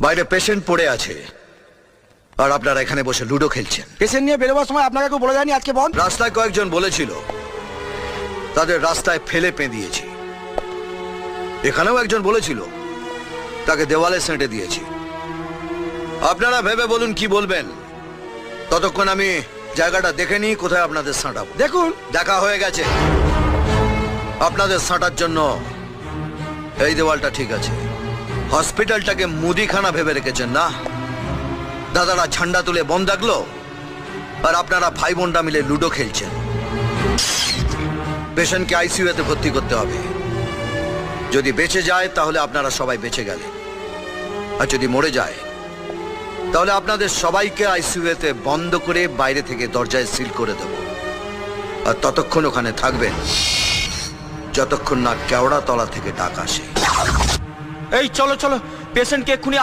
বাইরে পেশেন্ট পড়ে আছে আর আপনারা এখানে বসে লুডো খেলছেন। পেশেন্ট নিয়ে বেরোবার সময় আপনাকে কেউ বলে যায়নি আজকে বন্ধ? রাস্তায় কয়েকজন বলেছিল, তাদের রাস্তায় ফেলে পেঁদিয়েছি। এখানেও একজন বলেছিল, তাকে দেওয়ালে সেঁটে দিয়েছি। আপনারা ভেবে বলুন কি বলবেন। ততক্ষণ আমি জায়গাটা দেখে নিই কোথায় আপনাদের সাঁটাবো। দেখুন, দেখা হয়ে গেছে। আপনাদের সাঁটার জন্য এই দেওয়ালটা ঠিক আছে। হসপিটালটাকে মুদিখানা ভেবে রেখেছেন না? দাদারা ঝান্ডা তুলে বন্ধ রাখলো আর আপনারা ভাই বোনরা মিলে লুডো খেলছেন। পেশেন্টকে আইসিইউতে ভর্তি করতে হবে। যদি বেঁচে যায় তাহলে আপনারা সবাই বেঁচে গেলেন, আর যদি মরে যায় তাহলে আপনাদের সবাইকে আইসিইউতে বন্ধ করে বাইরে থেকে দরজায় সিল করে দেব। আর ততক্ষণ ওখানে থাকবেন যতক্ষণ না কেওড়া তলা থেকে ডাক আসে। এই চলো চলো, পেশেন্টকে এক্ষুনি